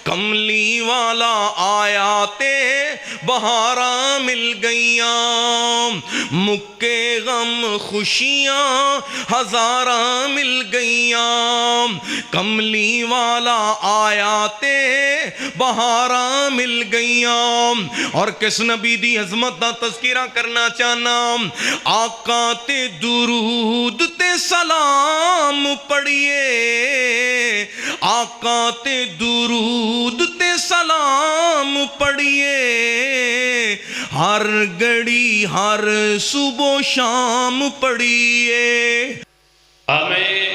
کملی والا آیاتے بہاراں مل گئیاں، مکے غم خوشیاں ہزاراں مل گئیاں، کملی والا آیاتے بہاراں مل گئیاں۔ اور کس نبی دی عظمت دا تذکرہ کرنا چاہنا، آقا تے درود تے سلام پڑھیے، آقا تے درود تے سلام پڑھیے، ہر گھڑی ہر صبح و شام پڑھیے۔ آمین۔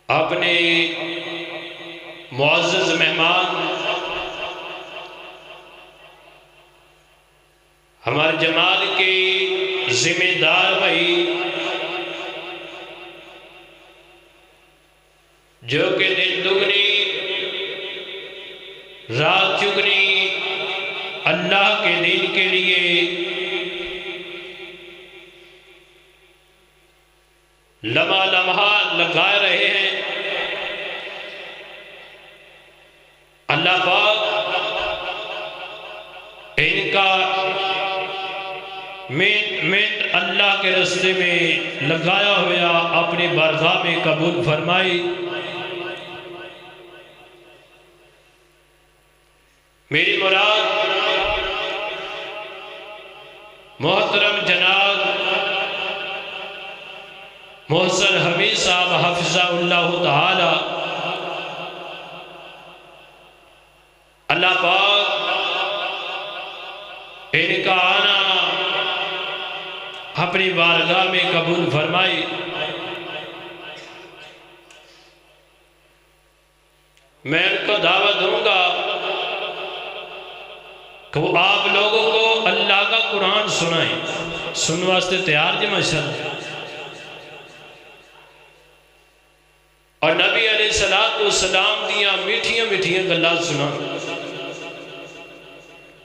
اپنے معزز مہمان ہمارے جماعت کے ذمہ دار بھائی جو کہ دن دگنی رات چگنی اللہ کے دین کے لیے لمحہ لمحہ لگائے رہے ہیں، اللہ پاک ان کا منٹ اللہ کے راستے میں لگایا ہوا اپنی بارگاہ میں قبول فرمائی۔ میری مراد محترم جناب محسن حمید صاحب حفظہ اللہ تعالی، اللہ پاک ان کا آنا اپنی بارگاہ میں قبول فرمائی۔ میں ان کو دعوت دوں گا کہ وہ آپ لوگوں کو اللہ کا قرآن سنائیں۔ سن واسطے تیار جی ماشاءاللہ، اور نبی علیہ السلام دیاں میٹھیاں میٹھیاں گلاں سنائیں،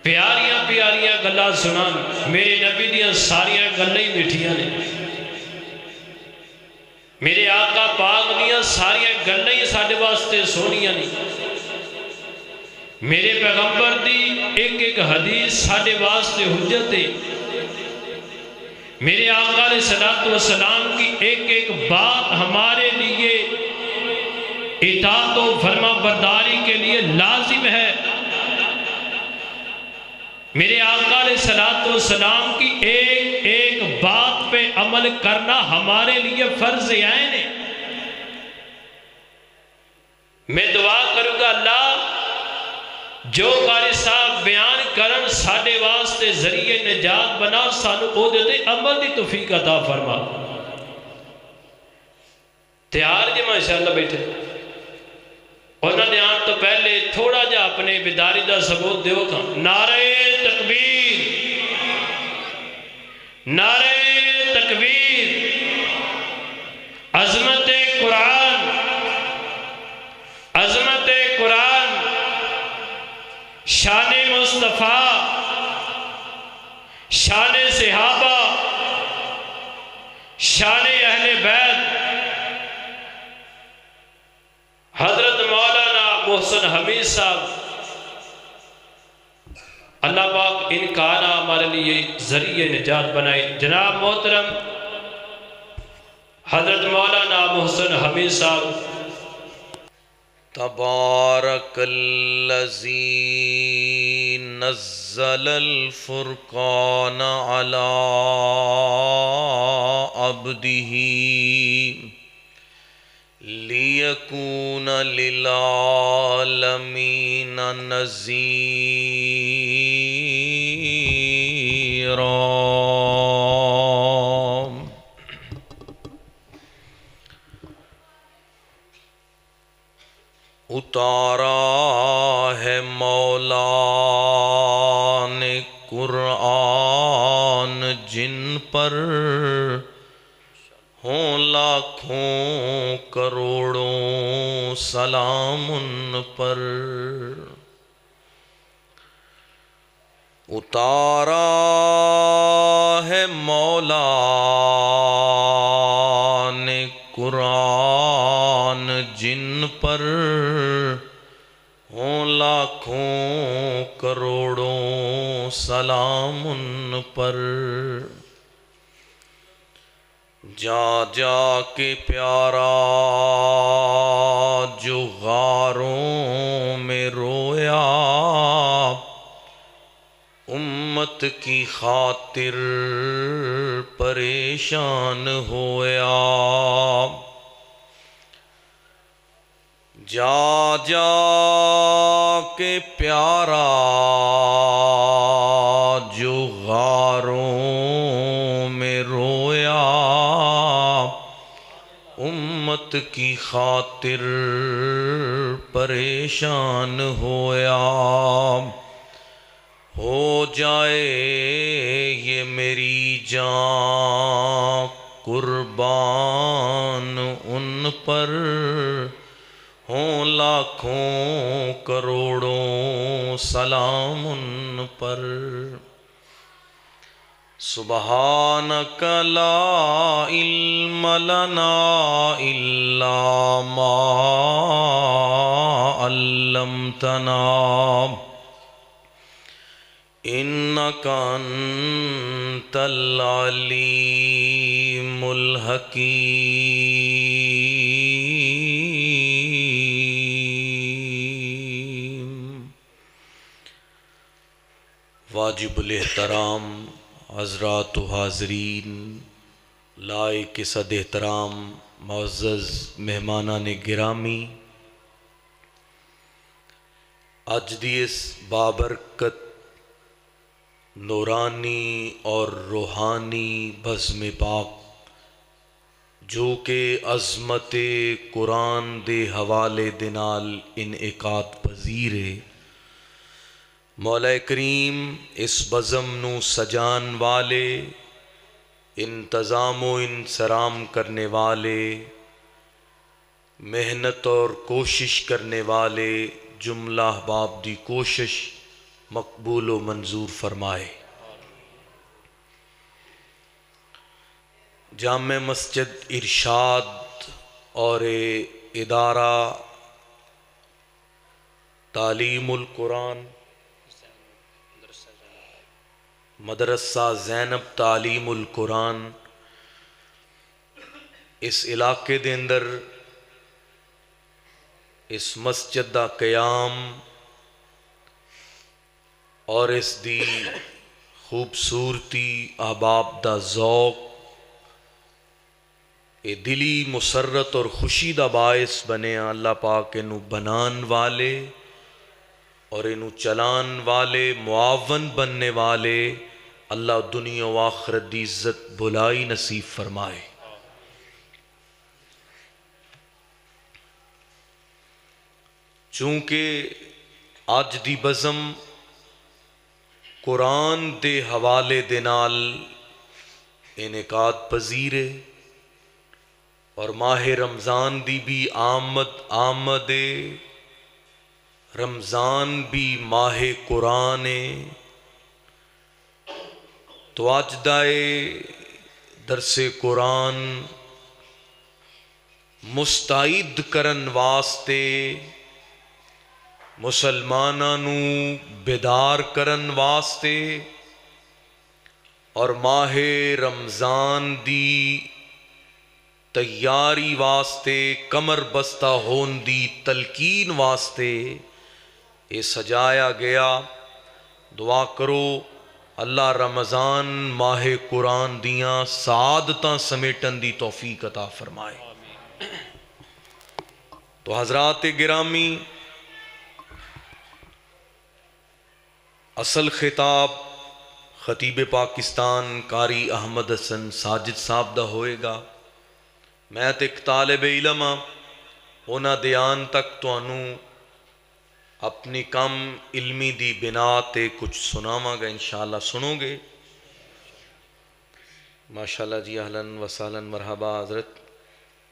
پیاریاں پیاریاں گلاں سنائیں۔ میرے نبی دیاں ساریاں گلاں ہی میٹھیاں نے، میرے آقا پاک دیاں ساریاں گلاں ہی ساڈے واسطے سونیاں نے، میرے پیغمبر دی ایک ایک حدیث ساڈے واسطے حجت ہے، میرے آقا علیہ السلام کی ایک ایک بات ہمارے لیے اطاعت و فرما برداری کے لیے لازم ہے۔ میرے آقا علیہ السلام کی ایک ایک بات پہ عمل کرنا ہمارے لیے فرض عین ہے۔ میں دعا کروں گا اللہ جو قاری صاحب بیان کرن ساڈے واسطے ذریعے نجات بنا، سانو او دے دے عمل دی توفیق عطا فرما۔ تیار جی ماشاءاللہ بیٹھے، انہوں نے آن تو پہلے تھوڑا جا اپنے بیداری دا ثبوت دیو گا۔ نعرہ تکبیر، نعرہ تکبیر، عظمت قرآن، عظمت قرآن، شان مصطفیٰ، شان صحابہ، شان اہل بیت، حضرت مولانا محسن حمید صاحب، اللہ پاک ان کا آنا ہمارے لیے ذریعہ نجات بنائے۔ جناب محترم حضرت مولانا محسن حمید صاحب۔ تبارک الذی نزل الفرقان علی عبدہ لیکون للعالمین نذیرا۔ اتارا ہے مولا نے قرآن جن پر ہوں لاکھوں کروڑوں سلام ان پر، اتارا ہے مولا قرآن جن پر ہوں لاکھوں کروڑوں سلام ان پر، جا جا کے پیارا جو غاروں میں رویا، امت کی خاطر پریشان ہویا، جا جا کے پیارا جو غاروں میں رویا، امت کی خاطر پریشان ہویا، ہو جائے یہ میری جان قربان ان پر، ہوں لاکھوں کروڑوں سلام ان پر، سبحانک لا علم لنا الا ما علمتنا انک انت العلیم الحکیم۔ واجب الاحترام حضرات و حاضرین، لائق صد احترام معزز مہمانان گرامی، اج دی اس بابرکت نورانی اور روحانی بزم پاک جو کہ عظمت قرآن دے حوالے دے نال انعقاد پذیر ہے، مولا کریم اس بزم نو سجان والے، انتظام و انصرام کرنے والے، محنت اور کوشش کرنے والے جملہ احباب دی کوشش مقبول و منظور فرمائے۔ جامع مسجد ارشاد اور ادارہ تعلیم القرآن، مدرسہ زینب تعلیم القرآن اس علاقے دے اندر اس مسجد دا قیام اور اس دی خوبصورتی احباب دا ذوق اے دلی مسرت اور خوشی دا باعث بنے، اللہ پاک انو بنان والے اور انو چلان والے، معاون بننے والے اللہ دنیا و آخرت دی عزت بھلائی نصیب فرمائے۔ چونکہ آج دی بزم قرآن دے حوالے دے نال انعقاد پذیر ہے اور ماہ رمضان دی بھی آمد ہے، رمضان بھی ماہ قرآن ہے، تو آج دائے درس قرآن مستعد کرن واسطے، مسلماناں نو بیدار کرن واسطے اور ماہ رمضان دی تیاری واسطے، کمر بستہ ہون دی تلقین واسطے یہ سجایا گیا۔ دعا کرو اللہ رمضان ماہ قرآن دیاں سعادتاں سمیٹن دی توفیق عطا فرمائے۔ تو حضرات گرامی، اصل خطاب خطیب پاکستان قاری احمد حسن ساجد صاحب دا ہوئے گا۔ میں تے ایک طالب علم ہاں، انہاں دیان تک تانوں اپنی کم علمی دی بنا تے کچھ سناواں گا، انشاءاللہ سنو گے؟ ماشاءاللہ جی، اہلاً وسہلاً مرحبا حضرت،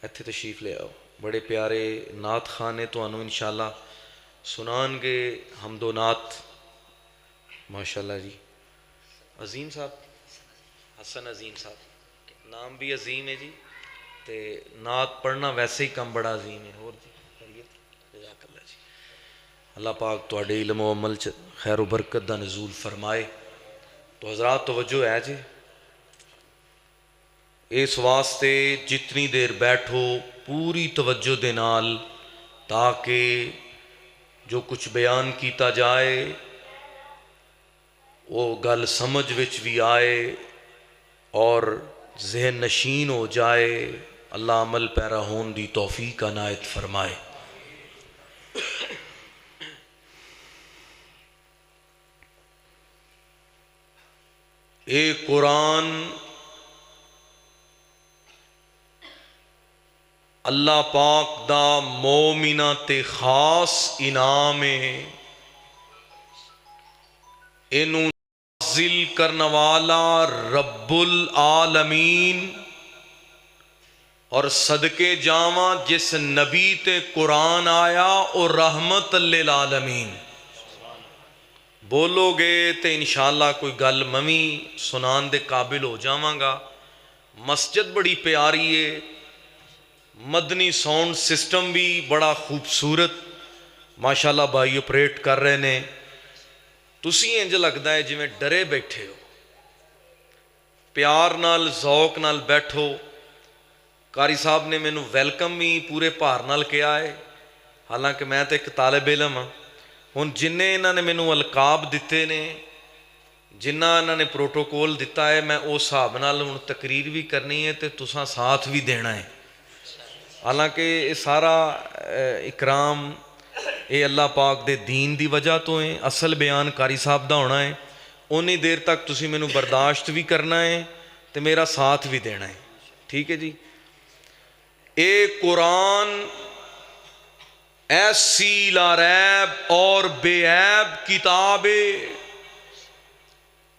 ایتھے تشریف لے آؤ۔ بڑے پیارے نعت خانے تانوں انشاءاللہ سنان گے، حمد و نعت۔ ماشاءاللہ جی، عظیم صاحب، حسن عظیم صاحب، نام بھی عظیم ہے جی، تے نعت پڑھنا ویسے ہی کم بڑا عظیم ہے. اور جی جزاک اللہ جی. اللہ پاک تواڈے علم و عمل چ خیر و برکت دا نزول فرمائے. تو حضرات توجہ ہے جی، اس واسطے جتنی دیر بیٹھو پوری توجہ دے نال، تاکہ جو کچھ بیان کیتا جائے وہ گل سمجھ وچ بھی آئے اور ذہن نشین ہو جائے. اللہ عمل پیرا ہون دی توفیق عنایت فرمائے. اے قرآن اللہ پاک دا مومنہ تے خاص انعام ہے. اینو نازل کرنے والا رب العالمین، اور صدقے جاواں جس نبی تے قرآن آیا اور رحمت للعالمین. بولو گے تو انشاءاللہ کوئی گل ممی سنان دے قابل ہو جاواں گا. مسجد بڑی پیاری ہے، مدنی ساؤنڈ سسٹم بھی بڑا خوبصورت ماشاءاللہ بھائی اپریٹ کر رہے نے. تسی انج لگتا ہے جی میں ڈرے بیٹھے ہو. پیار نال ذوق نال بیٹھو. قاری صاحب نے مینوں ویلکم بھی پورے بھار نال کیا ہے، حالانکہ میں تو ایک طالب علم ہاں. ہن جنہیں انہوں نے مینوں القاب دیتے نے، جنہ انہوں نے پروٹوکول دیتا ہے، میں اس حساب نال ہن تقریر بھی کرنی ہے تے تساں ساتھ بھی دینا ہے. حالانکہ یہ سارا اکرام یہ اللہ پاک دے دین دی وجہ تو ہے. اصل بیان قاری صاحب دا ہونا ہے. اونی دیر تک تسی مینوں برداشت بھی کرنا ہے تے میرا ساتھ بھی دینا ہے. ٹھیک ہے جی. اے قرآن ایسی لا ریب اور بے عیب کتاب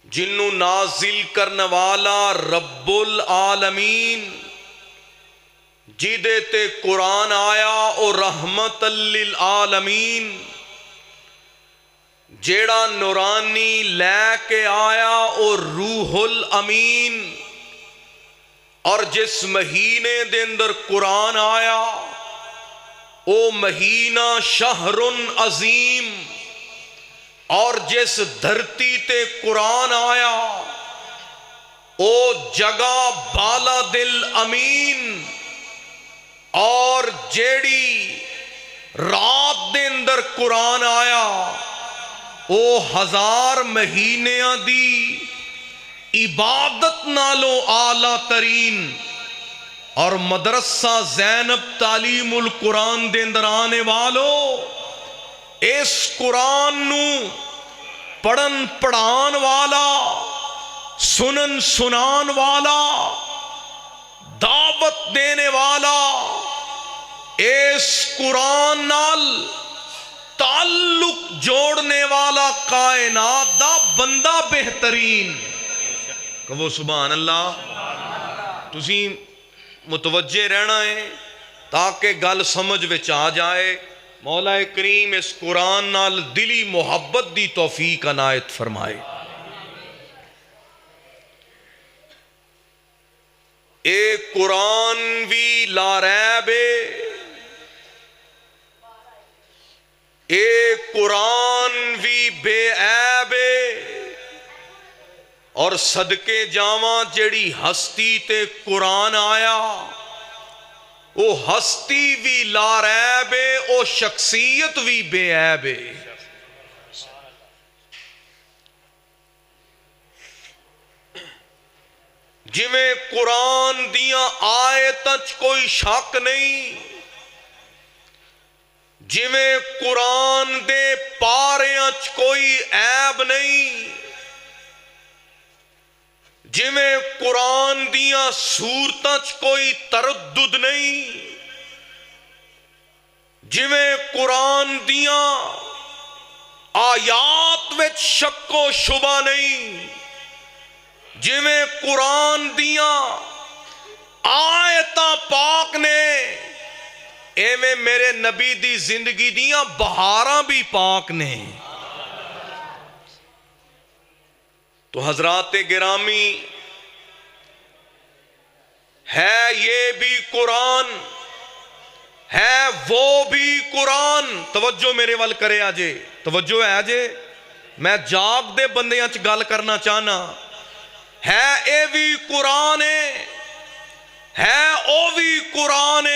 جنوں نازل کرنے والا رب العالمین، جیدے تے قرآن آیا اور رحمت للعالمین، جیڑا نورانی لے کے آیا اور روح الامین، اور جس مہینے دے اندر قرآن آیا او مہینہ شہر عظیم، اور جس دھرتی تے قرآن آیا او جگہ بالا دل امین، اور جیڑی رات دے اندر قرآن آیا او 1000 مہینیاں دی عبادت نالو اعلیٰ ترین. اور مدرسہ زینب تعلیم القرآن دے اندر آنے والو اس قرآن نو پڑھن پڑھان والا، سنن سنان والا، دعوت دینے والا، اس قرآن نال تعلق جوڑنے والا کائنات دا بندہ بہترین. کہو سبحان اللہ. تسی متوجہ رہنا ہے تاکہ گل سمجھ وچ آ جائے. مولا کریم اس قرآن نال دلی محبت دی توفیق عنایت فرمائے. اے قرآن بھی لا ریب ہے، اے قرآن بھی بے عیب ہے، اور صدقے جاواں جیڑی ہستی تے قرآن آیا او ہستی بھی لا ریب ہے، او شخصیت بھی بے عیب ہے. جویں قرآن دیاں آیتاں چ کوئی شک نہیں، جویں قرآن دے پاریاں چ کوئی عیب نہیں، جویں قرآن دیاں سورتاں چ کوئی تردد نہیں، جویں قرآن دیاں آیات وچ شک و شبہ نہیں، جویں قرآن دیاں آیتاں پاک نے، ایویں میرے نبی دی زندگی دیاں بہاراں بھی پاک نے. تو حضرات گرامی، ہے یہ بھی قرآن، ہے وہ بھی قرآن۔ توجہ میرے وال کرے آجے، توجہ ہے آجے، میں جاگ دے بندیاں چ گل کرنا چاہنا۔ ہے اے بھی قرآن ہے او بھی قرآن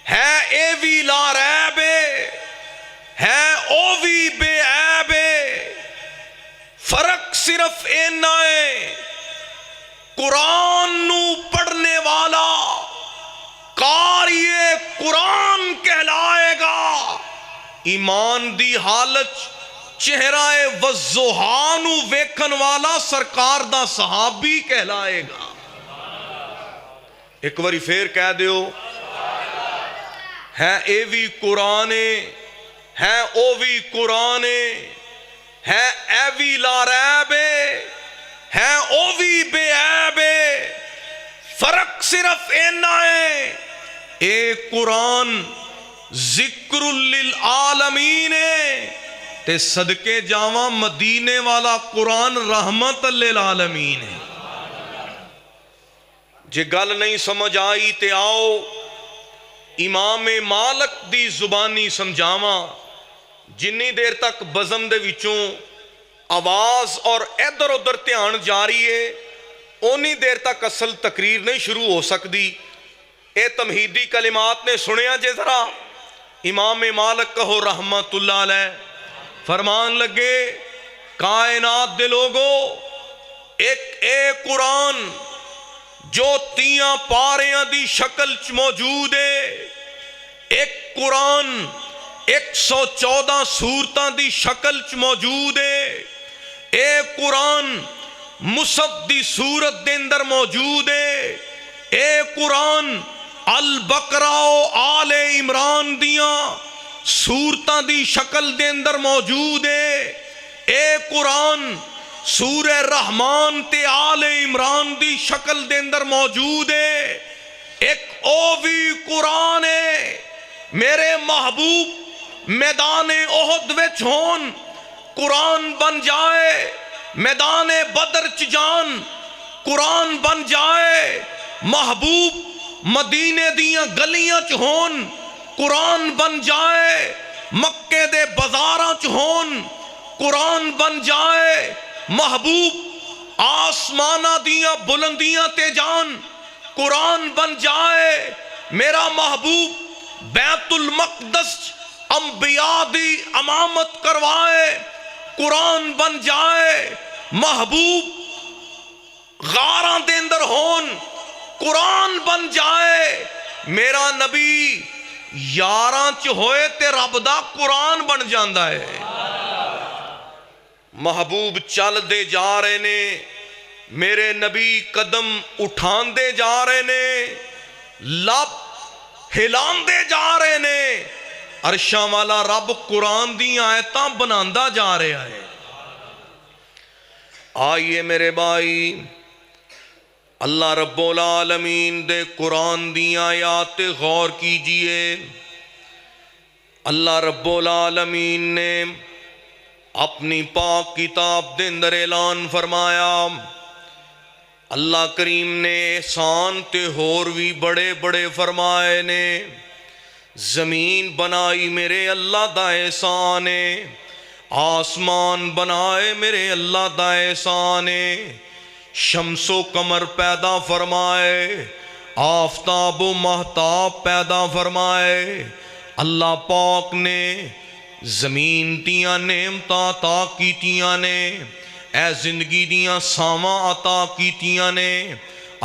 ہے اے بھی لا ریب ہے او بھی بے عیب، فرق صرف اینا ہے قرآن نو پڑھنے والا قاری قرآن کہلائے گا، ایمان دی حالت چہرہ والضحیٰ نو ویکھن والا سرکار دا صحابی کہلائے گا۔ ایک باری پھر کہہ دیو، ہے اے بھی قرآن ہے او بھی قرآن ہے اے بھی لا ریب ہے او بھی بے عیب، فرق صرف اینا ہے اے قرآن ذکر للعالمین تے صدقے جاواں مدینے والا قرآن رحمت للعالمین ہے۔ جے گل نہیں سمجھ آئی تے آؤ امام مالک دی زبانی سمجھاواں، جنی دیر تک بزم دے وچوں آواز اور ادھر ادھر دھیان جاری ہے اونی دیر تک اصل تقریر نہیں شروع ہو سکتی۔ اے تمہیدی کلمات نے سنیا جے ذرا، امام مالک کہو رحمت اللہ علیہ فرمان لگے، کائنات دے لوگو ایک اے قرآن جو تیاں پاریاں دی شکل چ موجود ہے، ایک قرآن 114 سورتاں دی شکل چ موجود ہے، اے قرآن مصحف دی صورت دے اندر موجود ہے، اے قرآن البقرہ و آل عمران دیاں سورتاں دی شکل دے اندر موجود ہے، اے قرآن سورہ رحمان تے آل عمران دی شکل دے اندر موجود ہے، ایک او بھی قرآن ہے میرے محبوب میدان احد وچ ہون قرآن بن جائے، میدان بدر چ جان قرآن بن جائے، محبوب مدینے دیاں گلیاں چ ہون قرآن بن جائے، مکے دے بازاراں چ ہون قرآن بن جائے، محبوب آسمانہ دیاں بلندیاں تے جان قرآن بن جائے، میرا محبوب بیت المقدس انبیاء دی امامت کروائے قرآن بن جائے، محبوب غاراں دے اندر ہون قرآن بن جائے، میرا نبی یاراں چ ہوئے تے رب دا قرآن بن جاندا ہے۔ محبوب چل دے جا رہے نے، میرے نبی قدم اٹھان دے جا رہے نے، لب ہلان دے جا رہے نے، عرشاں والا رب قرآن دی آیتاں بناندا جا رہا ہے۔ آئیے میرے بھائی، اللہ رب العالمین دے قرآن دی آیات غور کیجئے۔ اللہ رب العالمین نے اپنی پاک کتاب دے اندر اعلان فرمایا، اللہ کریم نے احسان تے ہور بھی بڑے بڑے فرمائے نے، زمین بنائی میرے اللہ دا احسان ہے، آسمان بنائے میرے اللہ دا احسان ہے، شمس و قمر پیدا فرمائے، آفتاب و مہتاب پیدا فرمائے، اللہ پاک نے زمین دیاں نعمتاں عطا کیتیاں نے، اے زندگی دیاں ساواں عطا کیتیاں نے،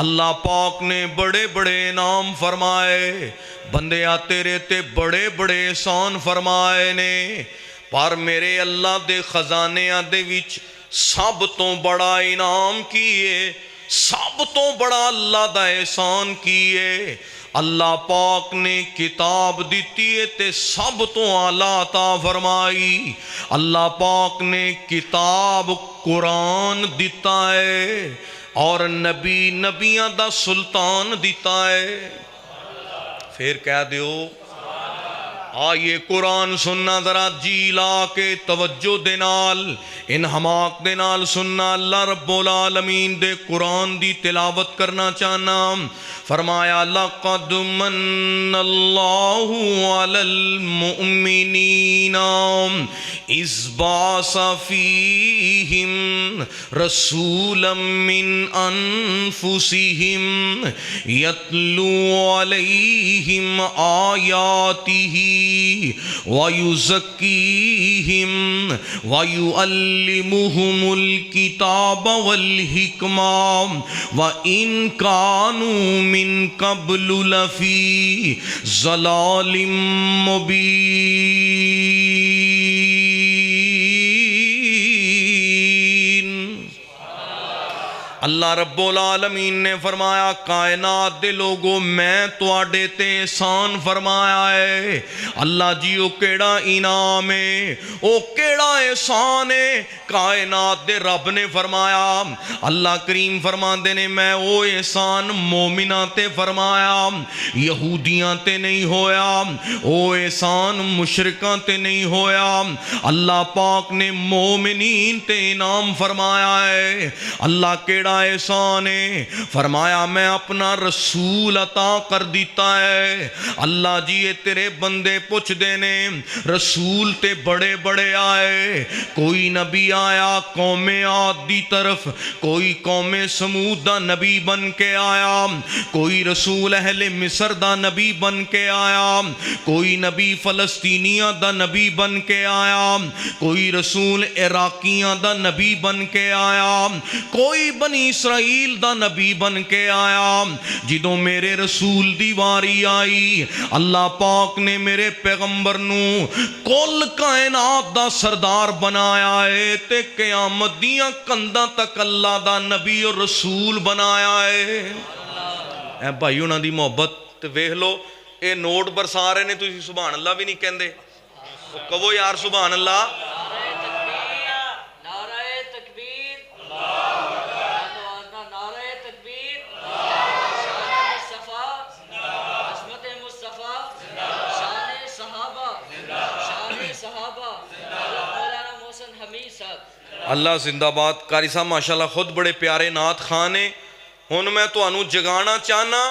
اللہ پاک نے بڑے بڑے انعام فرمائے، بندیاں تیرے تے بڑے بڑے احسان فرمائے نے، پر میرے اللہ دے خزانیاں دے وچ سب تو بڑا انعام کیے، سب تو بڑا اللہ دا احسان کیے، اللہ پاک نے کتاب دیتی ہے تے سب تو اعلیٰ عطا فرمائی، اللہ پاک نے کتاب قرآن دیتا ہے اور نبی نبیاں دا سلطان دیتا ہے۔ پھر کہہ دیو آئیے قرآن سننا ذرا جی لا کے توجہ دے نال انہماک دے نال سننا. اللہ رب العالمین دے قرآن دی تلاوت کرنا چاہنا. فرمایا لقد من اللہ علی المؤمنین اذ بعث فیہم رسولا من انفسہم یتلو علیہم آیاتہ وَيُزَكِّيهِمْ وَيُعَلِّمُهُمُ الْكِتَابَ وَالْحِكْمَةَ وَإِنْ كَانُوا مِنْ قَبْلُ لَفِي ضَلَالٍ مُبِينٍ. اللہ رب العالمین نے فرمایا کائنات دے لوگوں میں تواڈے تے احسان فرمایا ہے. اللہ جی او کیڑا انعام ہے, او کیڑا احسان ہے. کائنات دے رب نے فرمایا, اللہ کریم فرماندے نے میں او احسان مومناں تے فرمایا, یہودیاں تے نہیں ہویا. او احسان مشرکاں تے نہیں ہویا. اللہ پاک نے مومنین تے انعام فرمایا ہے. اللہ کیڑا احسان ہے؟ فرمایا میں اپنا رسول عطا کر دیتا ہے. اللہ جی یہ تیرے بندے پوچھ دینے رسول تے بڑے بڑے آئے. کوئی نبی آیا قوم عاد دی طرف, کوئی قوم سمود دا نبی بن کے آیا, کوئی رسول اہل مصر دا نبی بن کے آیا, کوئی نبی فلسطینیاں دا نبی بن کے آیا, کوئی رسول عراقیاں دا نبی بن کے آیا, کوئی بنی اسرائیل دا نبی بن کے آیا. جدوں میرے رسول دی واری آئی, اللہ پاک نے میرے پیغمبر نو کل کائنات دا سردار بنایا ہے تے قیامت دیاں کنداں تک اللہ دا نبی اور رسول بنایا ہے. اے بھائی انہاں دی محبت تے ویکھ لو, اے نوٹ برسا رہے نے تسی سبحان اللہ بھی نہیں کہندے. کہو یار سبحان اللہ. اللہ زندہ باد. قاری صاحب ماشاءاللہ خود بڑے پیارے نعت خان ہیں. ہن میں تانوں جگانا چاہنا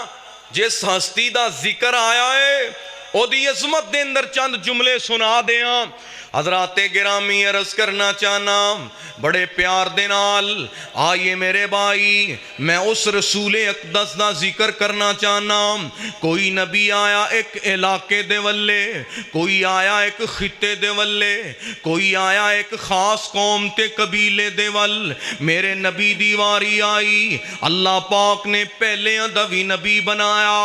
جس ہستی دا ذکر آیا ہے او دی عظمت دے اندر چند جملے سنا دیاں. حضرات گرامی عرض کرنا چاہنا بڑے پیار دے نال آئیے میرے بھائی میں اس رسول اقدس دا ذکر کرنا چاہنا. کوئی نبی آیا ایک علاقے دے ولے, کوئی آیا ایک خطے دے ولے, کوئی آیا ایک خاص قوم تے قبیلے دے ول. میرے نبی دیواری آئی, اللہ پاک نے پہلے دا بھی نبی بنایا,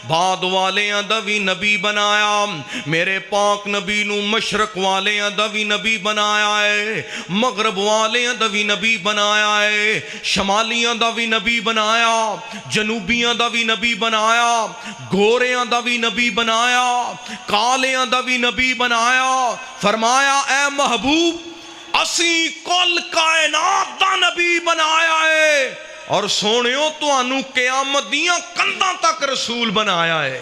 بعد والے دا بھی نبی بنایا. میرے پاک نبی نو مشرق والے دا بھی نبی بنایا ہے, مغرب والے دا بھی نبی بنایا ہے, شمالیاں دا بھی نبی بنایا, جنوبیاں دا بھی نبی بنایا, گوریاں دا بھی نبی بنایا, کالیاں دا بھی نبی بنایا. فرمایا اے محبوب اسی کل کائنات دا نبی بنایا ہے اور سونیوں تو انو قیامت دیاں کنداں تک رسول بنایا ہے.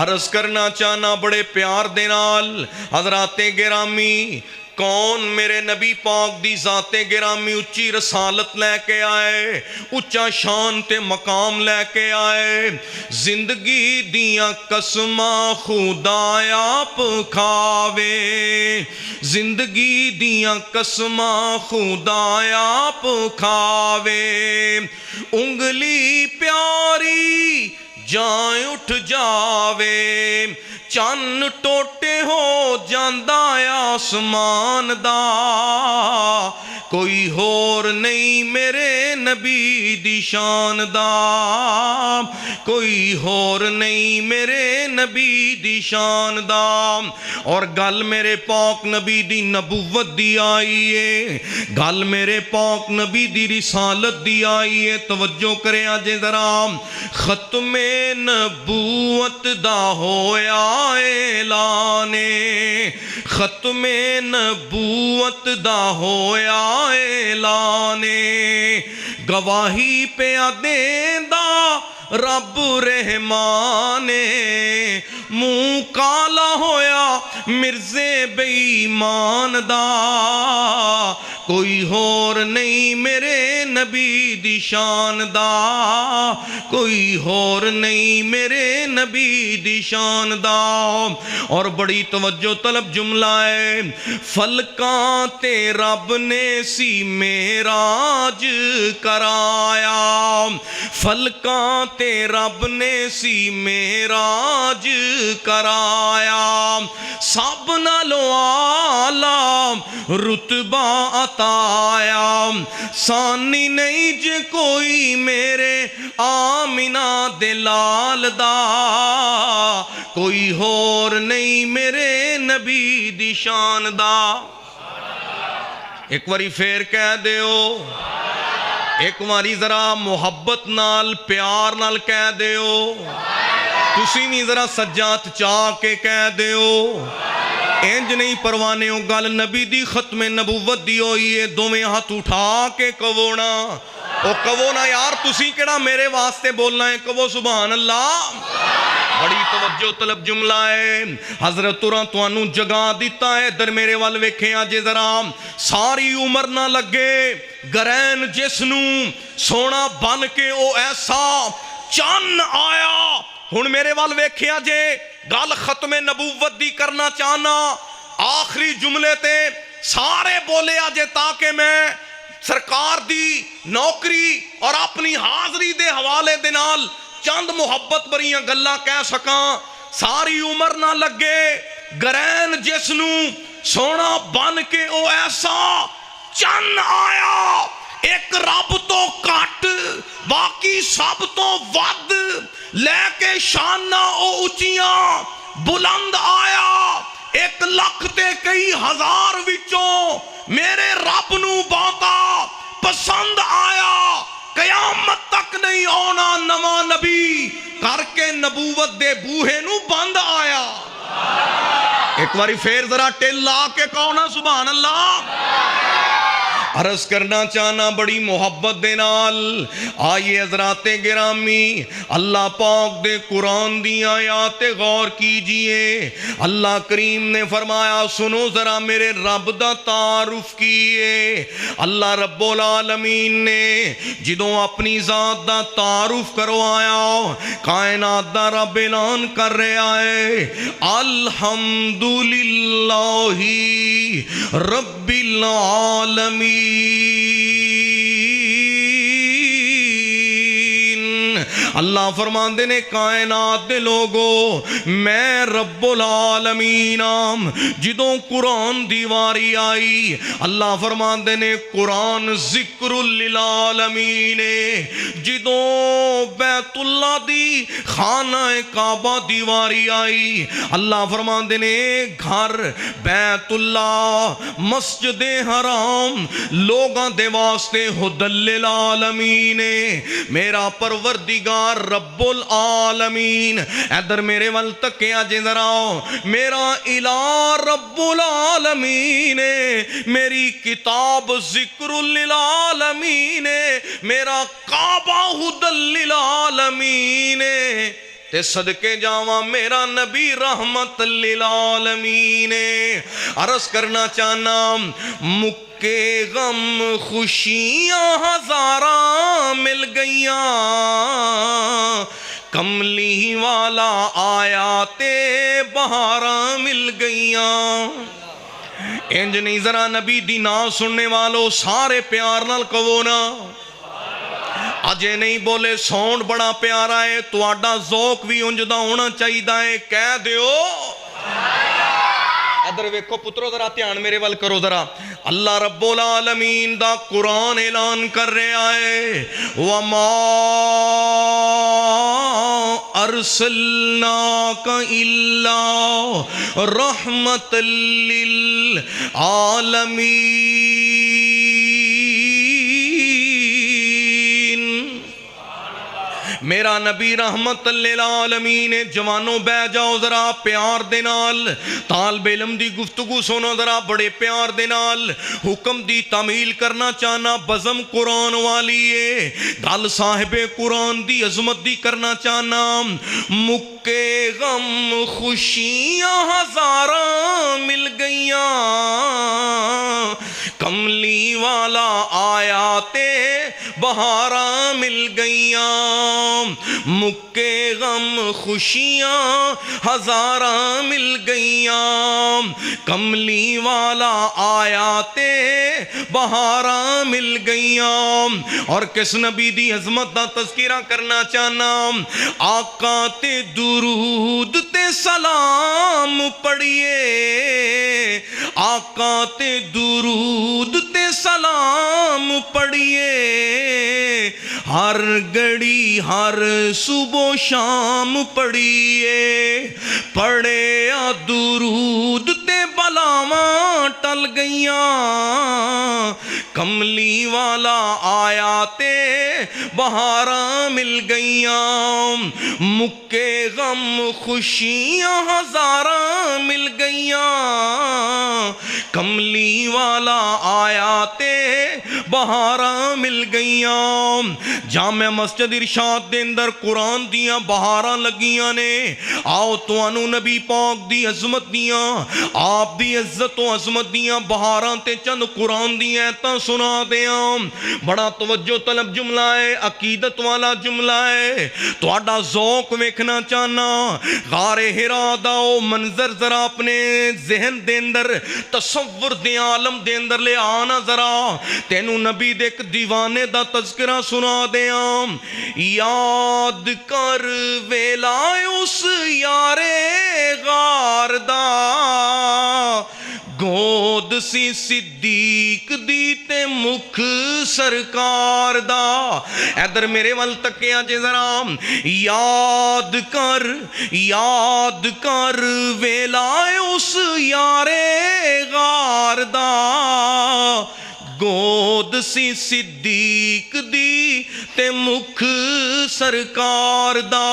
عرض کرنا چاہنا بڑے پیار دے نال حضرات گرامی کون میرے نبی پاک دی ذات گرامی اچھی رسالت لے کے آئے, اچھا شان تے مقام لے کے آئے. زندگی دیاں قسماں خدا آپ کھاوے, زندگی دیاں قسماں خدا آپ کھاوے. انگلی پیاری جائیں اٹھ جاوے, چن ٹوٹے ہو جاندہ آسمان دا, کوئی ہور نہیں میرے نبی دی شان دا, کوئی ہور نہیں میرے نبی دی شان دا. اور گل میرے پاک نبی دی نبوت دی آئی ہے, گل میرے پاک نبی دی رسالت دی آئی ہے. توجہ کرے آجے ذرا, ختم نبوت دا ہویا اعلانے, ختم نبوت دا ہویا اعلانے. گواہی پہ دیندا رب رحمانے, منہ کالا ہویا مرزے بے ایمان دا کوئی ہور نہیں میرے نبی دی شان دا کوئی ہور نہیں میرے نبی دی شان دا اور بڑی توجہ طلب جملہ ہے فلکاں تے رب نے سی معراج کرایا فلکاں تے رب نے سی معراج کرایا سب نالوں اعلی رتبہ عطایا سانی نہیں جے کوئی میرے آمینہ دے لال دا کوئی ہور نہیں میرے نبی دی شان دا ایک واری پھر کہہ دیو ایک واری ذرا محبت نال پیار نال کہہ دیو تسی بھی ذرا سجات چاہ کے کہہ دیو انج نہیں پروانے ہو گل نبی دی ختم نبوت دی ہوئی ہے دوویں ہاتھ اٹھا کے کہونا او کہونا یار تسی کیڑا میرے واسطے بولنا ہے کہو سبحان اللہ بڑی توجہ طلب جملہ ہے حضرت تو انو جگہ دیتا ہے در میرے وال ویکھیں آجے ذرا ساری عمر نہ لگے گرین جسنو سونا بن کے او ایسا چان آیا ہن میرے وال ویکھیں آجے گال ختم نبوت دی کرنا چاہنا آخری جملے تے سارے بولے آجے تاکہ میں سرکار دی نوکری اور اپنی حاضری دے حوالے دے نال چند محبت بریاں گلہ کہہ سکاں ساری عمر نہ لگے گرین جسنو سونا بن کے او ایسا چن آیا ایک رب تو کٹ باقی سب تو ود لے کے شانہ او اچیاں بلند آیا ایک لکھ تے کئی ہزار وچوں میرے رب نو باتا پسند آیا قیامت تک نہیں ہونا نواں نبی کر کے نبوت دے بوہے نو بند آیا ایک باری پھر ذرا ٹل آ کے کہنا سبحان اللہ عرض کرنا چاہنا بڑی محبت دے نال آئیے حضرات گرامی اللہ پاک دے قرآن دی آیات غور کیجئے اللہ کریم نے فرمایا سنو ذرا میرے رب دا تعارف کیے اللہ رب العالمین نے جدوں اپنی ذات دا تعارف کروایا کائنات دا رب اعلان کر رہا ہے الحمدللہ رب العالمین اللہ فرماندے نے کائنات دے لوگو میں رب العالمین جدوں قرآن دیواری آئی اللہ فرماندے نے قرآن ذکر للعالمین جدوں بیت اللہ دی خانہ کعبہ دیواری آئی اللہ فرماندے نے گھر بیت اللہ مسجد حرام لوگاں دے واسطے ہدل للعالمین میرا پروردگار رب العالمین ادھر میرے ول تکیا جے ذرا میرا الہ رب العالمین میری کتاب ذکر للعالمین میرا کعبہ ہدل للعالمین تے صدقے جاواں میرا نبی رحمت للعالمین عرض کرنا چاہنا مکے غم خوشیاں ہزاراں مل گئیاں کملی والا آیا تے بہاراں مل گئیاں انج نہیں ذرا نبی دی نا سننے والوں سارے پیار نال کہو نا اجے نہیں بولے ساؤنڈ بڑا پیارا ہے تو آڈا ذوق بھی انجدہ ہونا چاہیے ہے کہہ دیو ادھر ویکھو پترو ذرا دھیان میرے ول کرو ذرا اللہ رب العالمین دا قرآن اعلان کر رہا ہے وَمَا أَرْسَلْنَاكَ إِلَّا رَحْمَةً لِّلْعَالَمِينَ میرا نبی رحمت للعالمین. جوانوں بہ جاؤ ذرا پیار دے نال, طالب علم دی گفتگو سنو ذرا بڑے پیار دے نال. حکم دی تعمیل کرنا چاہنا بزم قرآن والی ہے, گل صاحب قرآن دی عظمت دی کرنا چاہنا. مکے غم خوشیاں ہزاراں مل گئیاں, کملی والا آیا تے بہاراں مل گئیاں. مکے غم خوشیاں ہزاراں مل گئیاں, کملی والا آیا تے بہاراں مل گئیاں. اور کس نبی دی عظمت دا تذکرہ کرنا چاہنا, آقا تے درود تے سلام پڑھیے, آقا تے درود تے سلام پڑھیے. ہر گھڑی ہر صبح شام پڑھیے, پڑھے درود تے بلاواں ٹل گئیاں. کملی والا آیا تے بہاراں مل گئیاں. مکے غم خوشیاں ہزاراں مل گئیاں, کملی والا آیا تے بہاراں مل گئیاں. جامع مسجد ارشاد دے اندر قرآن دیاں بہاراں لگیاں نے. آؤ توانو نبی پاک دی عظمت دیاں, آپ دی عزت و عظمت دیاں بہاراں تے چند قرآن دیاں ایتاں سنا دیاں. بڑا توجہ طلب جملہ ہے, عقیدت والا جملہ ہے, تو آڈا ذوق ویکھنا چاہنا. غار حرا دا او منظر ذرا اپنے ذہن دے اندر تصور دے عالم دے اندر لے آنا ذرا, تینو نبی دے ایک دیوانے دا تذکرہ سنا دیاں. یاد کر ویلا اس یارے غار دا, گود سی صدیق دی تے مکھ سرکار دا. ادھر میرے وال تکیا جے ذرا, یاد کر ویلا اس یارے غار دا, گود سی صدیق دی تے مکھ سرکار دا.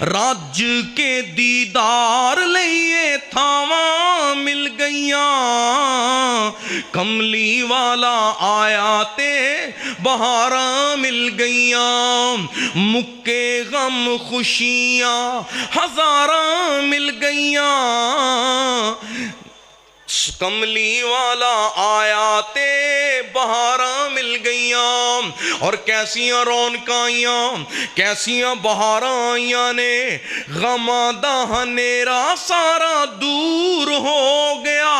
رج کے دیدار لئیے تھاواں مل گئیاں, کملی والا آیا تے بہاراں مل گئیاں. مکے غم خوشیاں ہزاراں مل گئیاں, کملی والا آیا تے بہاراں مل گئیاں. اور کیسیاں رونقاں آئیاں, کیسیاں بہاراں آئیاں نے. غماں دا ہنیرا سارا دور ہو گیا,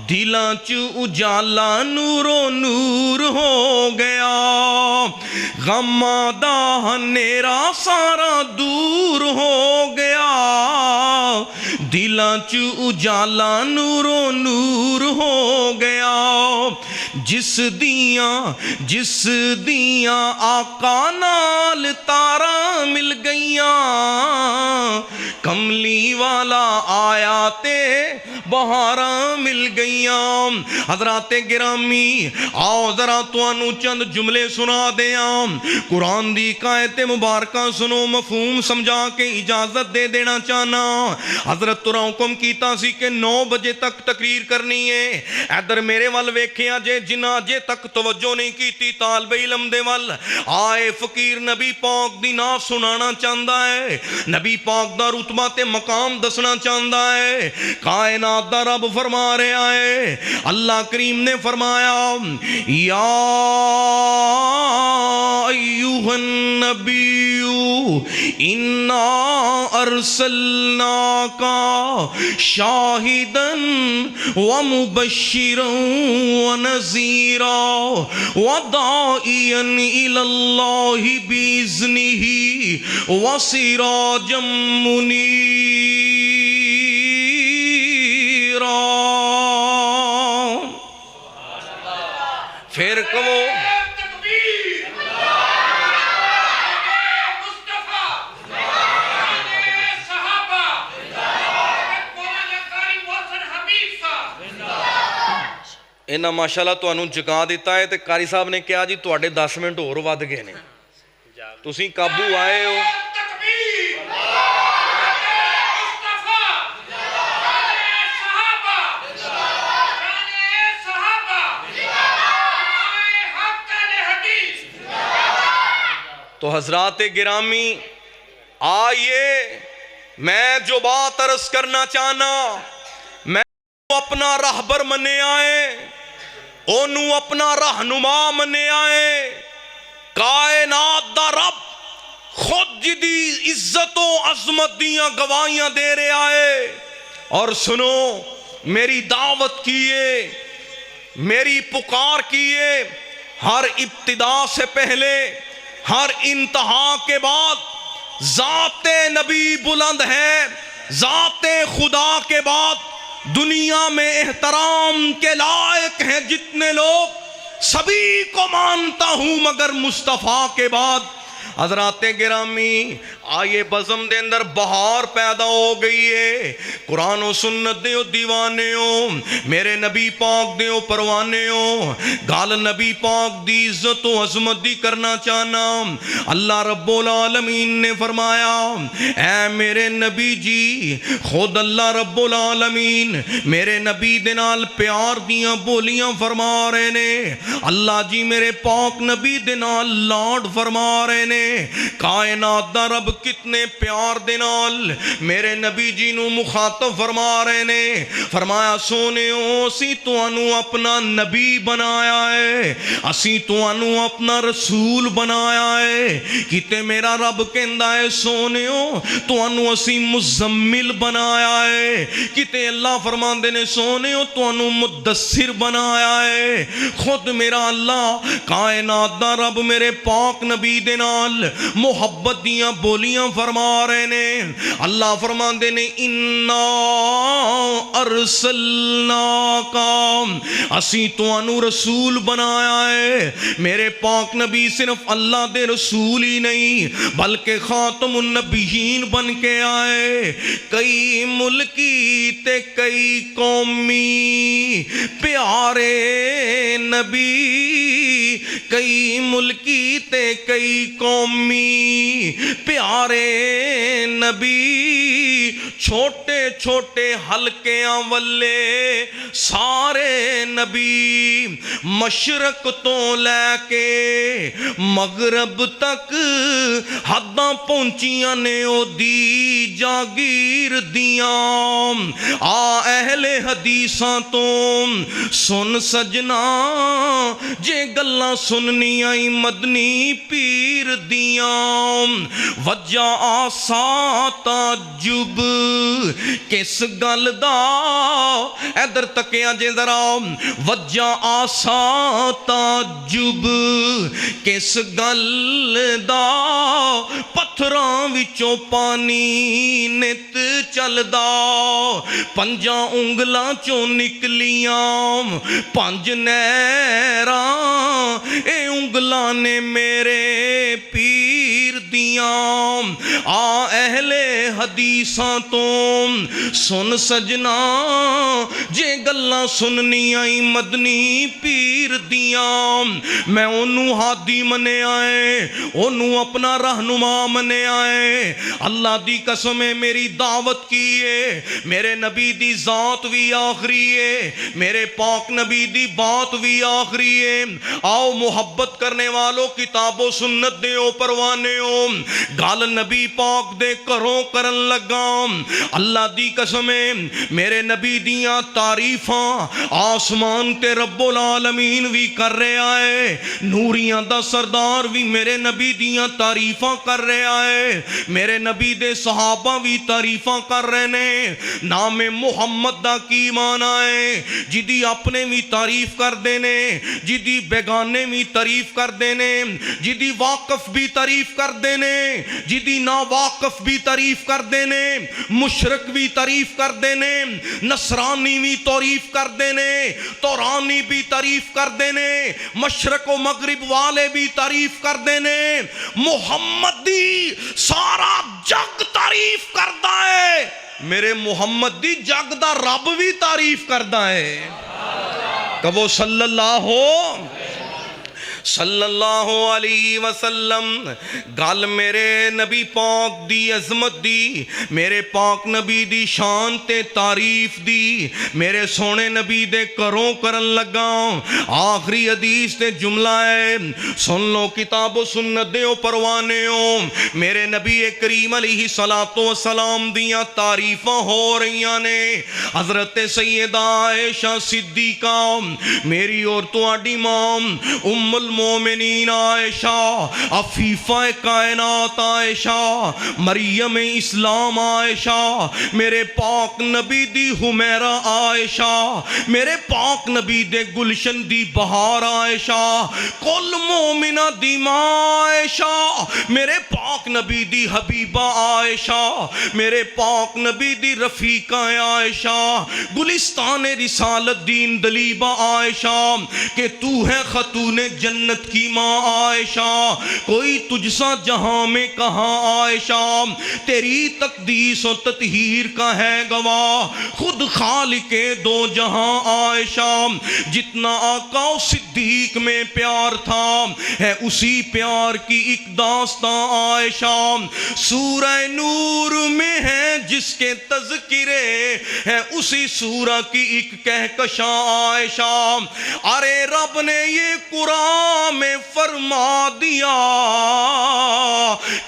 دلاں چ اجالا نورو نور ہو گیا. غماں دا ہنیرا سارا دور ہو گیا, دلاں چ اجالا نورو نور ہو گیا. جس دیاں آقا نال تاراں مل گئیاں, کملی والا آیا تے بہاراں مل گئیاں. حضرات گرامی آؤ ذرا توانو چند جملے سنا دیاں. قرآن دی آیت مبارکہ سنو, مفہوم سمجھا کے اجازت دے دینا چاہنا. حضرت تو حکم کیتا سی کہ 9 بجے تک تقریر کرنی ہے. ادھر میرے وال ویکھیا جے جنہ جے تک توجہ نہیں کیتی طالب علم دے وال آئے فقیر نبی پاک دی نعت سنانا چاہندا ہے, نبی پاک دا رتبہ تے مقام دسنا چاہندا ہے. کائنات دا رب فرما رہا ہے, اللہ کریم نے فرمایا, یا ایوہ النبی انا ارسلناکا شاہداً ومبشراً ونذیرا وداعیا الی اللہ بإذنہ وسراجا منیرا. پھر کہو انہاں ماشاءاللہ تو انہوں جگا دیتا ہے تے قاری صاحب نے کیا جی تو اڈے 10 منٹ اور ود گئے نے. تسی قابو آئے ہو تو حضرات گرامی آئیے میں جو بات عرض کرنا چاہنا میں اپنا راہبر منے آئے اونوں اپنا رہنما منے آئے کائنات دا رب خود جدی عزت و عظمت دیاں گواہیاں دے رہے آئے اور سنو میری دعوت کیے میری پکار کیے ہر ابتدا سے پہلے ہر انتہا کے بعد ذات نبی بلند ہے ذات خدا کے بعد دنیا میں احترام کے لائق ہیں جتنے لوگ سبھی کو مانتا ہوں مگر مصطفیٰ کے بعد حضرات گرامی آئیے بزم دے اندر بہار پیدا ہو گئی ہے قرآن و سنت دے دیوانے ہو میرے نبی پاک دے پروانے ہو گال نبی پاک دی عزت و عظمت دی کرنا چاہنا اللہ رب العالمین نے فرمایا اے میرے نبی جی خود اللہ رب العالمین میرے نبی دے نال پیار دیاں بولیاں فرما رہے نے اللہ جی میرے پاک نبی دے نال لاڈ فرما رہے نے کائنات دا رب کتنے پیار دے نال میرے نبی جی نو مخاطب فرما رہے نے فرمایا سونےو اسی توانو اپنا نبی بنایا ہے اسی توانو اپنا رسول بنایا ہے کتے میرا رب کہندا ہے سونےو توانو اسی مزمل بنایا ہے کتے اللہ فرماندے نے سونےو توانو مدثر بنایا ہے خود میرا اللہ کائنات دا رب میرے پاک نبی دے نال محبت دیاں بولیاں فرما رہے نے اللہ فرماندے نے انا ارسلناکا اسی توانو رسول بنایا ہے میرے پاک نبی صرف اللہ دے رسول ہی نہیں بلکہ خاتم النبیین بن کے آئے کئی ملکی تے کئی قومی پیارے نبی کئی ملکی تے کئی قومی پیارے نبی چھوٹے چھوٹے حلقیاں والے سارے نبی مشرق تو لے کے مغرب تک حداں پہنچیاں نے او دی جاگیر دیاں آ اہل حدیثاں تو سن سجنا جے گلاں سننی آئی مدنی پیر دیاں وجہ آسا تعجب کس گل دا ادھر تکیاں جے ذرا وجہ آسا تعجب کس گل دا پتھراں وچوں پانی نت چلدا پنجاں انگلاں چوں نکلیاں پنج نہراں اے انگلاں نے میرے پیر دیاں آ اہل حدیثاں تو سن سجنا جے گلاں سننی آئی مدنی پیر دیاں میں انہوں ہادی منے آئے انہوں اپنا رہنما منے آئے اللہ دی قسم میری دعوت کیے میرے نبی دی ذات بھی آخری ہے میرے پاک نبی دی بات بھی آخری ہے آؤ محبت کرنے والوں کتاب و سنت دے او پروانے ہو گال نبی پاک دے کروں کرن لگا اللہ دی قسم میرے نبی دیاں تعریفاں آسمان تے رب العالمین بھی کر رہے آئے نوریاں دا سردار بھی میرے نبی دیاں تعریفاں کر رہے آئے میرے نبی دے صحابہ بھی تعریفاں کر رہے نے نام محمد دا کی مانا ہے جدی اپنے بھی تعریف کر دینے جدی بیگانے بھی تعریف کر دینے جدی واقف بھی تعریف کر دینے جدی نا واقف بھی تعریف کر دینے مشرک بھی تعریف کر دینے نصرانی بھی تعریف کر دینے تورانی بھی تعریف کر دینے مشرق و مغرب والے بھی تعریف کر دینے محمدی سارا جگ تعریف کرتا ہے میرے محمد دی جگ دا رب بھی تعریف کرتا ہے کبو صلی اللہ ہو صلی اللہ علیہ وسلم. گل میرے نبی پاک دی عظمت دی، میرے پاک نبی دی شان تے تعریف دی، میرے سونے نبی دے کروں کرن لگا. آخری حدیث تے جملہ ہے، سن لو کتاب و سنت دیو پروانیوں، میرے نبی کریم علیہ السلام دیاں تعریفاں ہو رہیاں نے. حضرت سیدہ عائشہ صدیقہ میری اور تواڈی ماں، ام المومنین عائشہ، عفیفہ کائنات عائشہ، مریم اسلام عائشہ، میرے پاک نبی دی حمیرہ عائشہ، میرے پاک نبی دے گلشن دی بہار عائشہ، کل مومنہ دی ماں عائشہ، میرے پاک نبی دی حبیبہ عائشہ، میرے پاک نبی دی رفیقہ عائشہ، گلستان رسالت دین دلیبہ عائشہ، کہ تو ہے خاتون جنت کی ماں عائشہ، کوئی تجھ سا جہاں میں کہاں عائشہ، تیری تقدیس و تطہیر کا ہے گواہ خود خالق دو جہاں عائشہ. جتنا آقا و صدیق میں پیار تھا ہے اسی پیار کی ایک داستان عائشہ. سورہ نور میں ہے جس کے تذکرے ہے اسی سورہ کی ایک کہکشاں عائشہ. ارے رب نے یہ قرآن میں فرما دیا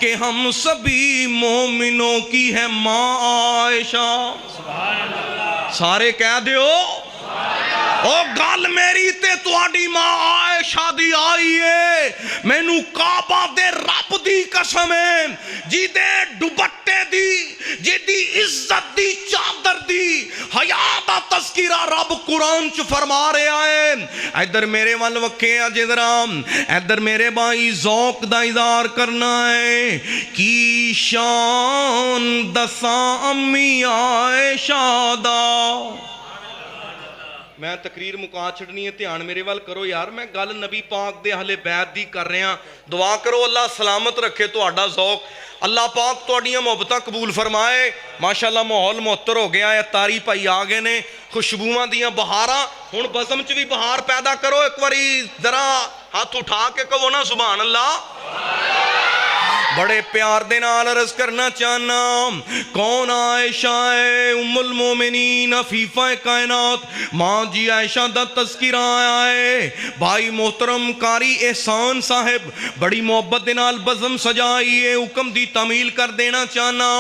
کہ ہم سبھی مومنوں کی ہے ماں عائشہ. سارے کہہ دیو او گل میری تے تواڈی ماں عائشہ دی آئی ہے. مینوں کعبہ دے رب دی قسم ہے جی دے دوپٹے دی، جی دی عزت دی چادر دی حیا دا تذکرہ رب قرآن چ فرما رہا ہے. ادھر میرے ول وکھے ذرا، ادھر میرے بھائی ذوق دا اظہار کرنا ہے. کی شان دساں امی عائشہ دا. میں تقریر مکا چھڑنی ہے، دھیان میرے وال کرو یار. میں گل نبی پاک دے اہل بیت دی کر رہا. دعا کرو اللہ سلامت رکھے تہاڈا ذوق، اللہ پاک تہاڈیاں محبتاں قبول فرمائے. ماشاءاللہ ماحول معطر ہو گیا ہے، تاری پائی آ گئے نے، خوشبوواں دیاں بہاراں. ہن بزم چ بھی بہار پیدا کرو. ایک واری ذرا ہاتھ اٹھا کے کہو نا سبحان اللہ. بڑے پیار دے نال عرض کرنا چاہنا، کون عائشہ ہے؟ ام المومنین عفیفہ کائنات ماں جی عائشہ دا تذکرہ آیا ہے. بھائی محترم قاری احسان صاحب بڑی محبت دے نال بزم سجائی ہے، حکم دی تعمیل کر دینا چاہنا.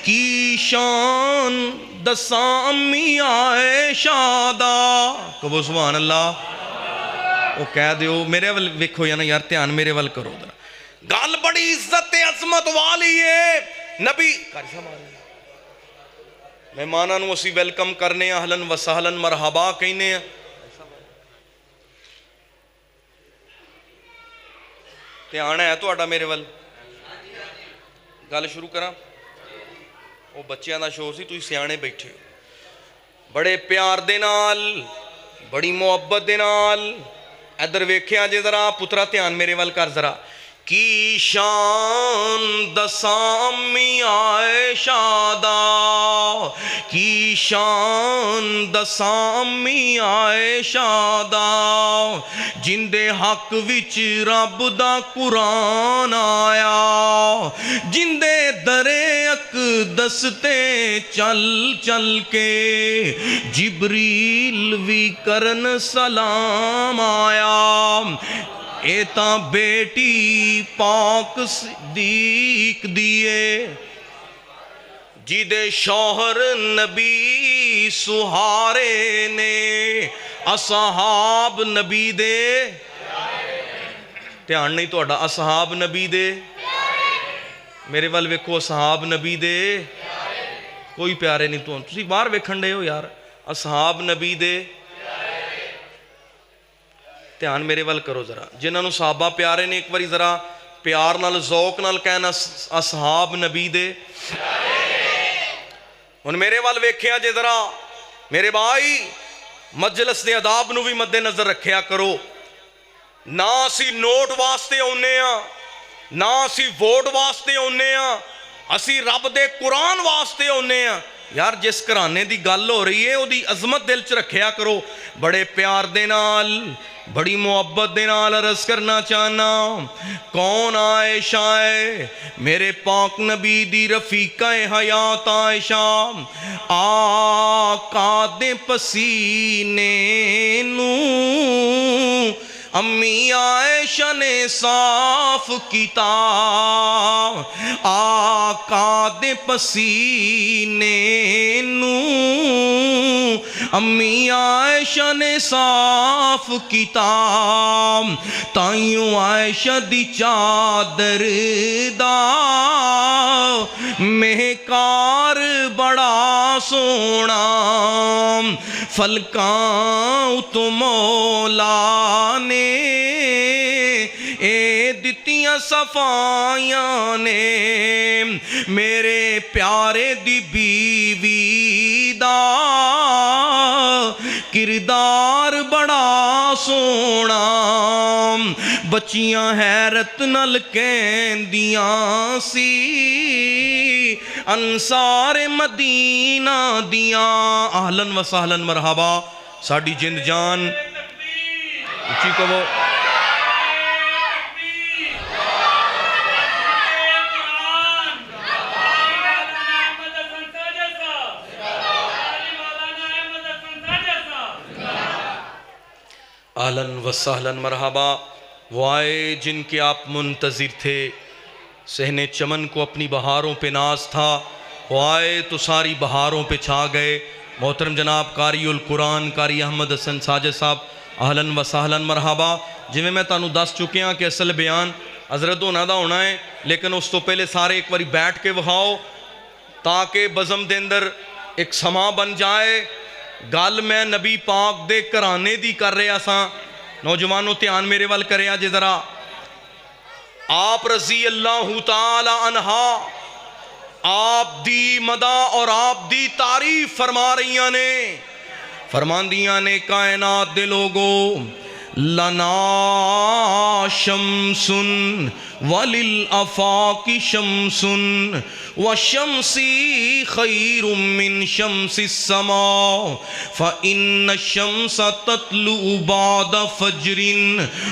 کی شان دساں امی عائشہ دا. کہو سبحان اللہ. وہ کہہ دیو میرے ول ویکھو یا نا یار، دھیان میرے ول کرو ذرا. گل بڑی عزت عظمت والی ہے. نبی مہماناں نوں اسی ویلکم کرنے اہلن و سہلن مرحبا کہنے ہیں. دھیان ہے تہاڈا میرے ول. گل شروع کراں. وہ بچیاں دا شو سی، تسی سیانے بیٹھے ہو. بڑے پیار دے نال، بڑی محبت دے نال ادھر ویکھیا جے ذرا پترا، دھیان میرے ول کر ذرا. کی شان دساں امی عائشہ دا، کی شان دساں امی عائشہ دا، جن دے حق وچ رب دا قرآن آیا، جن دے درے اقدس تے چل چل کے جبریل وی کرن سلام آیا. اے تا بیٹی پاک صدیق دیے، جی دے شوہر نبی سہارے نے، اصحاب نبی دے. دھیان نہیں تہاڈا. اصحاب نبی دے. میرے ول ویکھو، اصحاب نبی دے. کوئی پیارے نہیں. تسی باہر ویکھن دے ہو یار. اصحاب نبی دے. دھیان میرے ول کرو ذرا. جنہاں نوں صحابہ پیارے نے ایک واری ذرا پیار نال ذوق نال کہنا اصحاب نبی دے. ہن میرے ول ویکھیا جے ذرا میرے بھائی، مجلس دے آداب نو بھی مد نظر رکھیا کرو. نہ اسی نوٹ واسطے اونے ہاں، نہ اسی ووٹ واسطے اونے ہاں، اسی رب دے قرآن واسطے اونے ہاں. یار جس گھرانے دی گل ہو رہی ہے وہ دی عظمت دل چ رکھیا کرو. بڑے پیار دے نال بڑی محبت دے نال عرض کرنا چاہنا کون عائشہ ہے؟ میرے پاک نبی دی رفیقہ حیات عائشہ. آقا دے پسینے نو امی عائشہ نے صاف کیتا. آقا دے پسینے نو امی عائشہ نے صاف کیتا. تائیوں عائشہ دی چادر دا مہکار بڑا سونا. فلکاں تو مولا نے اے دتیاں صفائیاں نے میرے پیارے دی بیوی دا کردار بڑا سونا. بچیاں حیرت نال کہندیاں سی انصار مدینہ دیاں. اہلاً و سہلاً مرحبا ساڑی جند جان اچھی کہو. اہلاً و سہلاً مرحبا. وہ آئے جن کے آپ منتظر تھے. صحن چمن کو اپنی بہاروں پہ ناز تھا. وہ آئے تو ساری بہاروں پہ چھا گئے. محترم جناب قاری القرآن قاری احمد حسن ساجد صاحب اہلاً و سہلاً مرحبا. جویں میں تانوں دس چکے ہاں کہ اصل بیان حضرت ہونا دا ہونا ہے لیکن اس تو پہلے سارے ایک باری بیٹھ کے وکھاؤ تاکہ بزم دے اندر ایک سما بن جائے. گل میں نبی پاک دے گھرانے دی کر رہا ساں. نوجوانوں دھیان میرے وال کریا جے ذرا. آپ رضی اللہ تعالی عنہ آپ دی مدح اور آپ دی تعریف فرما رہیاں نے. فرماندیاں نے کائنات دے لوگوں لنا شمسن وللآفاق شمسن وشمسی خیر من شمس السماء فإن الشمس تطلع بعد فجر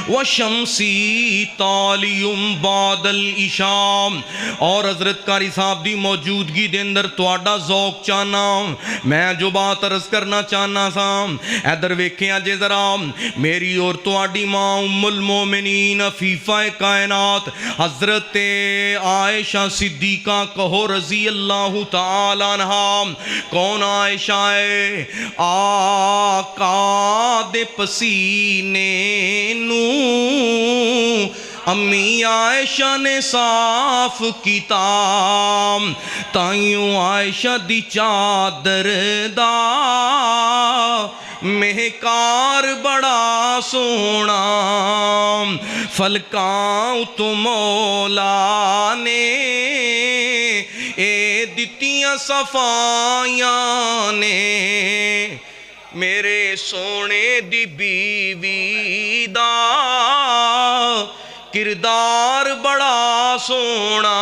وشمسی طالی بعد العشاء. اور حضرت قاری صاحب دی موجودگی دے اندر تواڈا ذوق چاہنا میں جو بات عرض کرنا چاہنا سا. ادھر ویکھیاں جے ذرا میری اور تواڈی ماں ام المومنین عفیفہ کائنات حضرت عائشہ صدیقہ کہو رضی اللہ تعالیٰ عنہ. کون عائشہ ہے؟ آقا دے پسینے نو امی عائشہ نے صاف کیتا. تائیوں عائشہ دی چادر دا مہکار بڑا سونا. فلکاں تو مولا نے اے دتیاں صفائیاں نے میرے سونے دی بیوی دا کردار بڑا سونا.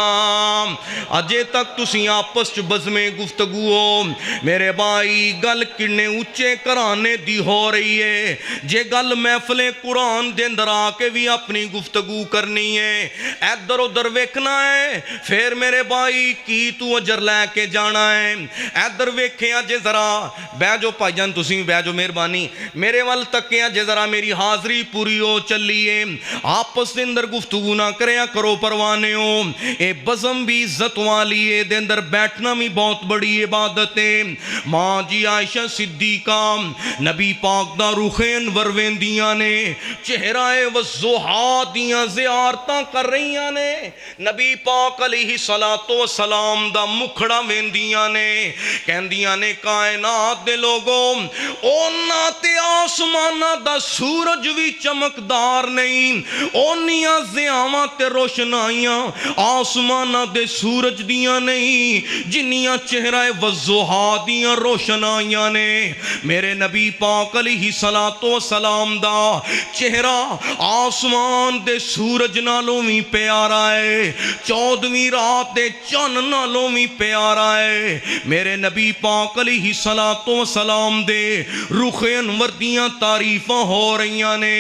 اجے تک تسی آپس چ بزمیں گفتگو ہو میرے بھائی گل کنے اچے کرانے دی ہو رہی ہے. جے گل محفل قرآن دے اندر آ کے بھی اپنی گفتگو کرنی ہے ادھر ادھر ویکھنا ہے پھر میرے بھائی کی تو اجر لے کے جانا ہے. ادھر ویکھیاں جے ذرا بہ جو بھائی جان تسی بہ جو مہربانی میرے ول تکیاں جے ذرا میری حاضری پوری ہو چلی ہے. آپس دے اندر گفتگو نہ کریا کرو پروانے ہو. اے بزم بھی عزت والی ہے دے اندر بیٹھنا بھی بہت بڑی عبادت ہے. ماں جی عائشہ صدیقہ نبی پاک دا رخ انور ویندیاں نے چہرہ وضحا دیاں زیارتاں کر رہیاں نے. نبی پاک علیہ السلام دا مکھڑا ویندیاں نے کہندیاں نے کائنات دے لوگوں اونا تے آسمانہ دا سورج بھی چمکدار نہیں اونیاں دیاں ضیاواں تے روشنائیاں آسماناں دے سورج دیاں نہیں جنیاں چہرہ وضحا دیاں روشنائیاں نے میرے نبی پاک علیہ السلام دا چہرہ آسمان دے سورج نالوں بھی پیارا ہے 14ویں رات دے چن نالوں بھی پیارا ہے میرے نبی پاک علیہ السلام دے رخ انور دیاں تعریفاں ہو رہیاں نے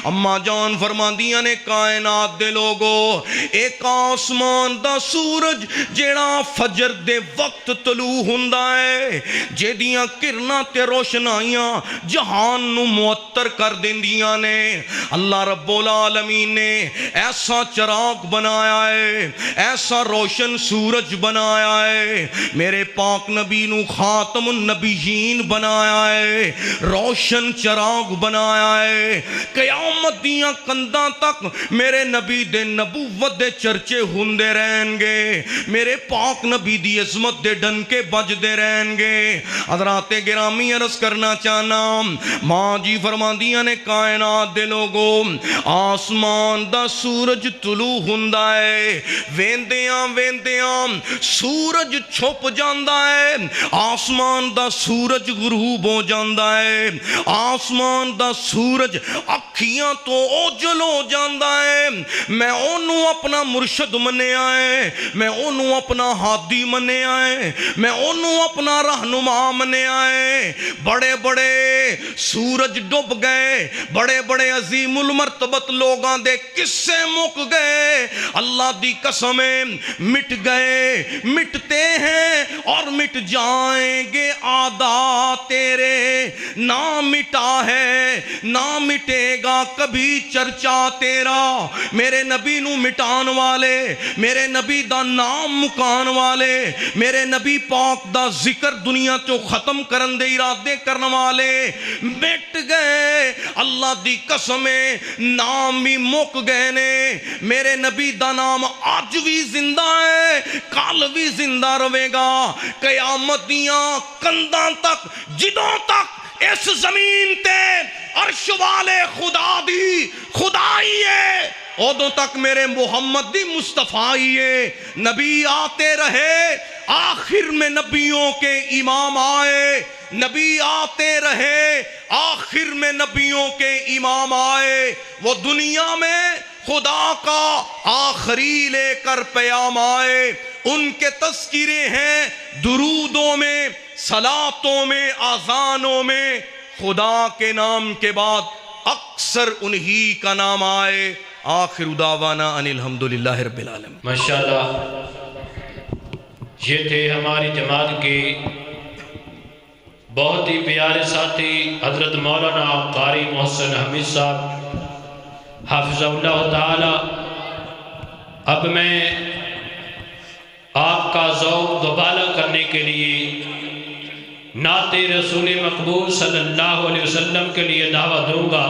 اماں جان فرماندیاں نے کائنات دے لوگو ایک آسمان دا سورج جیڑا فجر دے وقت طلوع ہوندا ہے جیدیاں کرنا تے روشنائیاں جہان نو معطر کر دیندیاں نے اللہ رب العالمین نے ایسا چراغ بنایا ہے ایسا روشن سورج بنایا ہے میرے پاک نبی نو خاتم النبیین بنایا ہے روشن چراغ بنایا ہے قیامت دیاں کنداں تک میرے نبی دے نبوت دے چرچے ہوندے رہیں گے میرے پاک نبی دی عظمت دے ڈنکے بجدے رہیں گے حضرات گرامی عرض کرنا چاہنا ماں جی فرماندیاں نے کائنات دے لوگوں آسمان دا سورج طلوع ہوندا ہے ویندیاں ویندیاں سورج چھپ جاندا ہے آسمان دا سورج غروب ہو جاندا ہے آسمان دا سورج اکھیاں تو اوجل ہو جاندا ہے میں انہوں اپنا مرشد منیا ہے میں انہوں اپنا ہادی منیا ہے میں انہوں اپنا رہنما منیا ہے بڑے بڑے سورج ڈوب گئے بڑے بڑے عظیم المرتبت لوگاں دے قصے مک گئے اللہ دی قسمیں مٹ گئے مٹتے ہیں اور مٹ جائیں گے آدھا تیرے نہ مٹا ہے نہ مٹے گا کبھی چرچا تیرا میرے نبی نو مٹان والے میرے نبی دا نام مکان والے میرے نبی پاک دا ذکر دنیا تو ختم کرن دے ارادے کرن والے مٹ گئے اللہ دی قسمیں نام بھی مک گئے نے میرے نبی دا نام آج بھی زندہ ہے کل بھی زندہ رہے گا قیامت دیاں کنداں تک جدوں تک اس زمین تے عرش والے خدا دی خدائی ہے ادوں تک میرے محمد دی مصطفی ہے نبی آتے رہے آخر میں نبیوں کے امام آئے نبی آتے رہے آخر میں نبیوں کے امام آئے وہ دنیا میں خدا کا آخری لے کر پیام آئے ان کے تذکرے ہیں درودوں میں صلاتوں میں آذانوں میں خدا کے نام کے بعد اکثر انہی کا نام آئے آخر دعوانا ان الحمدللہ رب العالمین ماشاءاللہ یہ تھے ہماری جماعت کے بہت ہی پیارے ساتھی حضرت مولانا قاری محسن حمید صاحب حافظ اللہ تعالی اب میں آپ کا ذوق دوبالہ کرنے کے لیے نعت رسول مقبول صلی اللہ علیہ وسلم کے لیے دعوت دوں گا